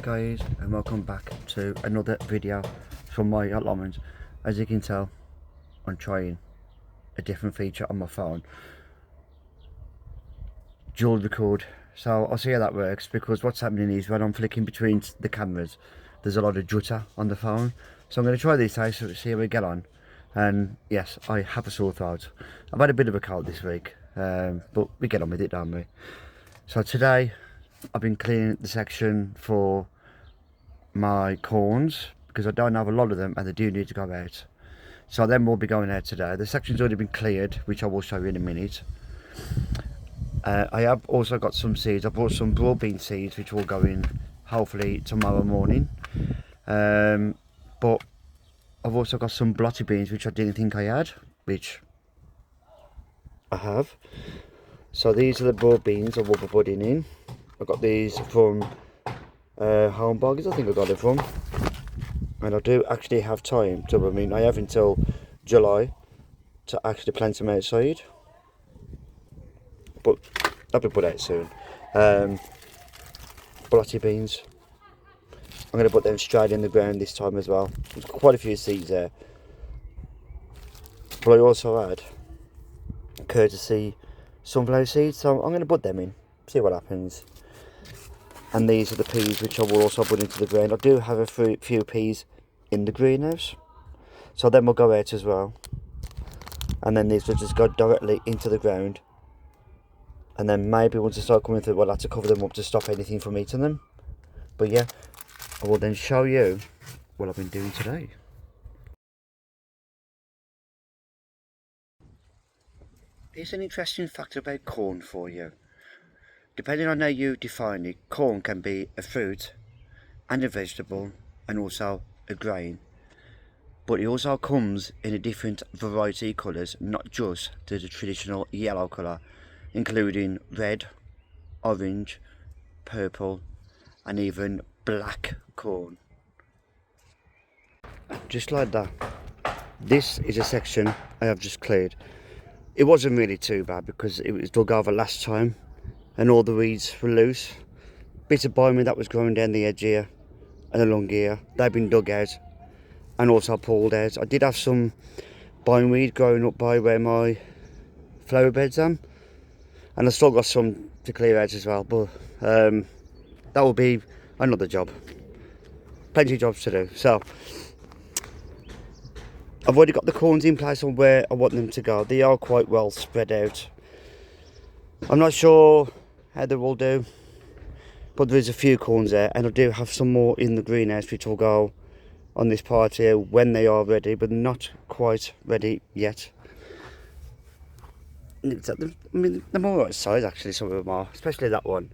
Hi guys, and welcome back to another video from my allotment. As you can tell, I'm trying a different feature on my phone, dual record. So I'll see how that works, because what's happening is when I'm flicking between the cameras, there's a lot of jutter on the phone. So I'm going to try this out to see how we get on. And yes, I have a sore throat. I've had a bit of a cold this week, but we get on with it, don't we? So today I've been cleaning the section for my corns, because I don't have a lot of them and they do need to go out. So then we'll be going out today. The section's already been cleared, which I will show you in a minute. I have also got some seeds. I bought some broad bean seeds which will go in hopefully tomorrow morning. But I've also got some blotty beans which I didn't think I had, which I have. So these are the broad beans I will be putting in. I got these from Home Bargains, I think I got it from. And I do actually have time to, I have until July to actually plant them outside. But that'll be put out soon. Blotty beans. I'm going to put them straight in the ground this time as well. There's quite a few seeds there. But I also had courtesy sunflower seeds, so I'm going to put them in, see what happens. And these are the peas which I will also put into the ground. I do have a few peas in the greenhouse, so then we'll go out as well. And then these will just go directly into the ground. And then maybe once they start coming through, we'll have to cover them up to stop anything from eating them. But yeah, I will then show you what I've been doing today. Here's an interesting fact about corn for you. Depending on how you define it, corn can be a fruit and a vegetable and also a grain. But it also comes in a different variety of colours, not just the traditional yellow colour, including red, orange, purple and even black corn. Just like that. This is a section I have just cleared. It wasn't really too bad because it was dug over last time and all the weeds were loose. Bit of bindweed that was growing down the edge here and along here, they've been dug out and also pulled out. I did have some bindweed growing up by where my flower beds are, and I still got some to clear out as well, but that will be another job. Plenty of jobs to do. So I've already got the corns in place on where I want them to go. They are quite well spread out. I'm not sure how they will do, but there's a few corns there, and I do have some more in the greenhouse which will go on this part here when they are ready, but not quite ready yet. They're more right size actually, some of them are, especially that one.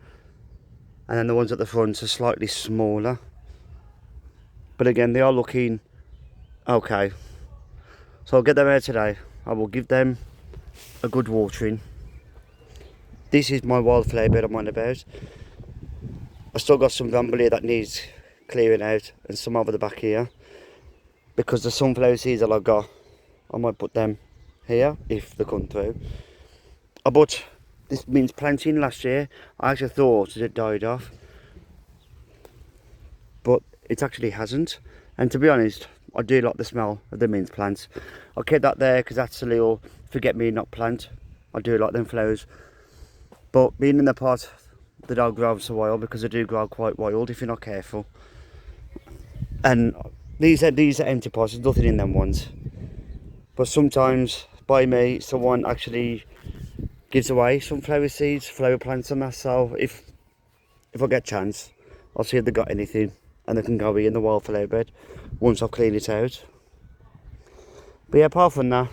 And then the ones at the front are slightly smaller. But again, they are looking okay. So I'll get them out today. I will give them a good watering. This is my wildflower bed I'm on about. I still got some bramble here that needs clearing out, and some over the back here. Because the sunflower seeds that I got, I might put them here if they come through. I bought this mince planting last year. I actually thought it died off, but it actually hasn't. And to be honest, I do like the smell of the mince plants. I kept that there because that's a little forget-me-not plant. I do like them flowers. But being in the pot, they don't grow so wild, because they do grow quite wild if you're not careful. And these are empty pots, there's nothing in them ones. But sometimes, by me, someone actually gives away some flower seeds, flower plants and that. So if I get a chance, I'll see if they got anything and they can go in the wildflower bed once I've cleaned it out. But yeah, apart from that,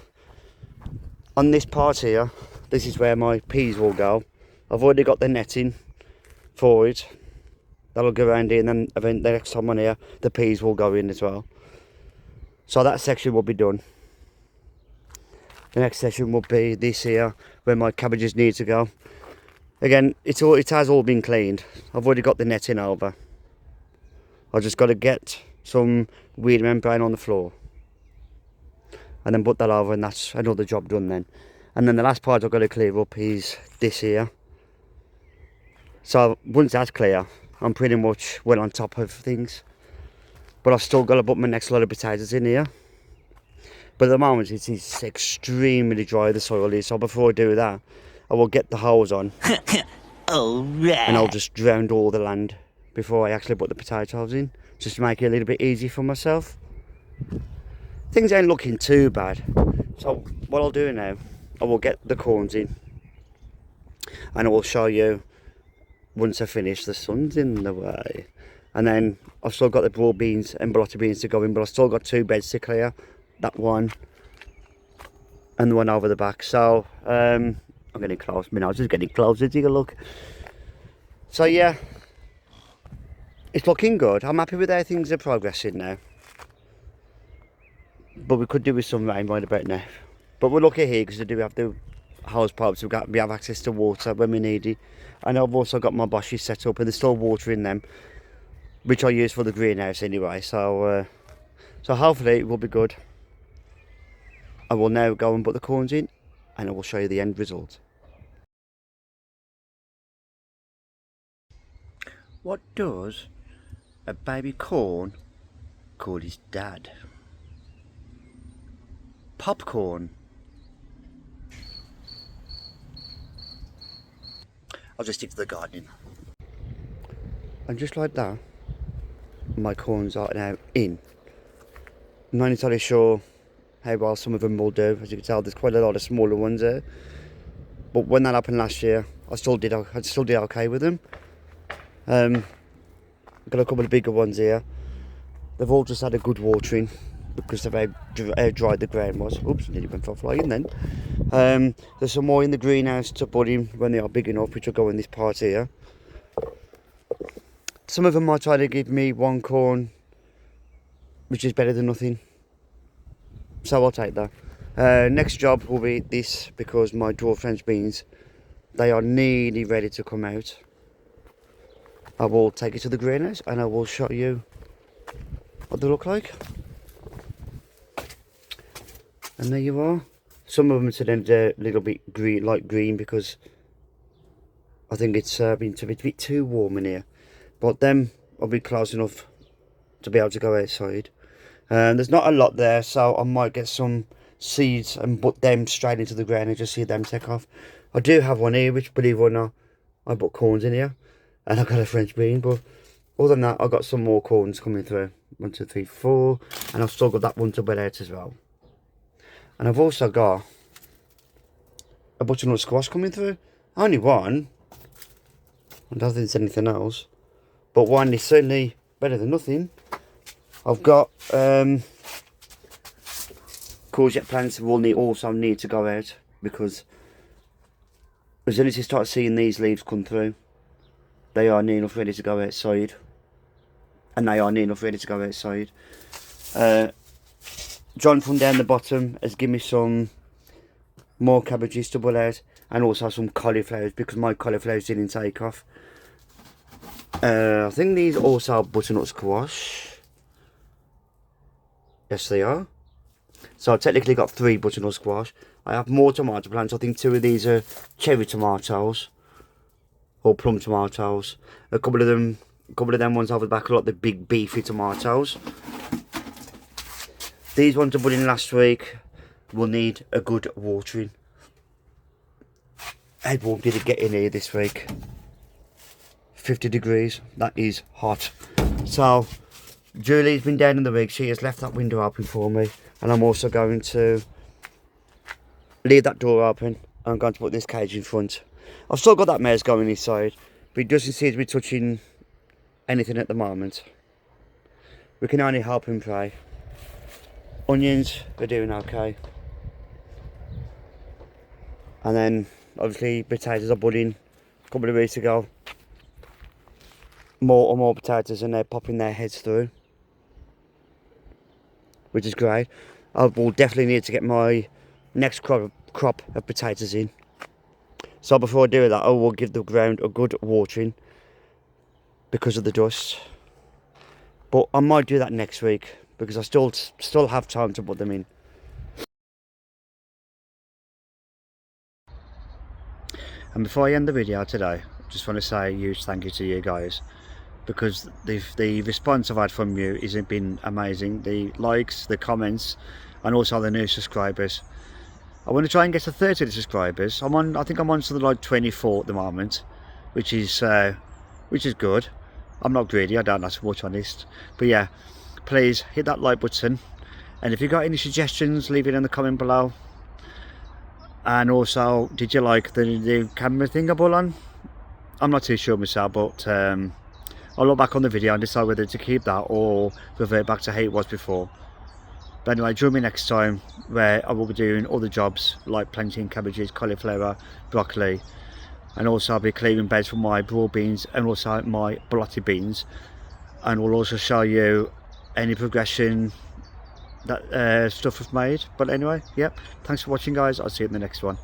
on this part here, this is where my peas will go. I've already got the netting for it. That'll go around here, and then the next time on here, the peas will go in as well. So that section will be done. The next section will be this here, where my cabbages need to go. Again, it has all been cleaned. I've already got the netting over. I've just got to get some weed membrane on the floor and then put that over, and that's another job done then. And then the last part I've got to clear up is this here. So once that's clear, I'm pretty much well on top of things. But I've still got to put my next lot of potatoes in here. But at the moment it is extremely dry, the soil is, so before I do that, I will get the hose on. Alright. And I'll just drown all the land before I actually put the potatoes in, just to make it a little bit easy for myself. Things ain't looking too bad. So what I'll do now, I will get the corns in. And I will show you once I finish. The sun's in the way. And then I've still got the broad beans and blotter beans to go in, but I've still got 2 beds to clear. That one and the one over the back. So I'm getting close. My nose is getting closer. Take a look. So yeah, it's looking good. I'm happy with how things are progressing now. But we could do with some rain right about now. But we're lucky here because we do have the hose pipes. We have access to water when we need it. And I've also got my bushes set up and there's still water in them, which I use for the greenhouse anyway. So hopefully it will be good. I will now go and put the corns in and I will show you the end result. What does a baby corn call his dad? Popcorn. I'll just stick to the gardening. And just like that, my corns are now in. I'm not entirely sure how well some of them will do. As you can tell, there's quite a lot of smaller ones there. But when that happened last year, I still did okay with them. Got a couple of bigger ones here. They've all just had a good watering because of how dry the ground was. Oops, nearly went for flying then. There's some more in the greenhouse to put in when they are big enough, which will go in this part here. Some of them might try to give me 1 corn, which is better than nothing. So I'll take that. Next job will be this, because my dwarf French beans, they are nearly ready to come out. I will take it to the greenhouse and I will show you what they look like. And there you are. Some of them turned a little bit green, light green, because I think it's been a bit too warm in here. But them will be close enough to be able to go outside. There's not a lot there, so I might get some seeds and put them straight into the ground and just see them take off. I do have one here, which, believe it or not, I put corns in here. And I've got a French bean, but other than that, I've got some more corns coming through. 1, 2, 3, 4. And I've still got that one to bed out as well. And I've also got a butternut squash coming through. Only one. I don't think there's anything else. But one is certainly better than nothing. I've got courgette plants will also need to go out, because as soon as you start seeing these leaves come through, they are near enough ready to go outside. And they are near enough ready to go outside. John from down the bottom has given me some more cabbages to pull out, and also some cauliflowers, because my cauliflowers didn't take off. I think these also are butternut squash. Yes, they are. So I've technically got 3 butternut squash. I have more tomato plants. I think 2 of these are cherry tomatoes, or plum tomatoes. A couple of them ones over the back are like the big beefy tomatoes. These ones I put in last week will need a good watering. How warm did it get in here this week? 50 degrees. That is hot. So Julie's been down in the rig. She has left that window open for me, and I'm also going to leave that door open. I'm going to put this cage in front. I've still got that mare's going inside, but it doesn't seem to be touching anything at the moment. We can only hope and pray. Onions are doing okay. And then obviously potatoes are budding a couple of weeks ago. More potatoes, and they're popping their heads through, which is great. I will definitely need to get my next crop of potatoes in. So before I do that, I will give the ground a good watering because of the dust. But I might do that next week, because I still have time to put them in. And before I end the video today, I just want to say a huge thank you to you guys. because the response I've had from you has been amazing. The likes, the comments, and also the new subscribers. I want to try and get to 30 subscribers. I think I'm on to like 24 at the moment, which is good. I'm not greedy, I don't ask for much on this, but yeah, please hit that like button, and if you got any suggestions, leave it in the comment below. And also, did you like the new camera thing I put on? I'm not too sure myself, but I'll look back on the video and decide whether to keep that or revert back to how it was before. But anyway, join me next time where I will be doing other jobs like planting cabbages, cauliflower, broccoli, and also I'll be clearing beds for my broad beans and also my blotted beans, and we'll also show you any progression that stuff I've made. But anyway, yep, thanks for watching guys, I'll see you in the next one.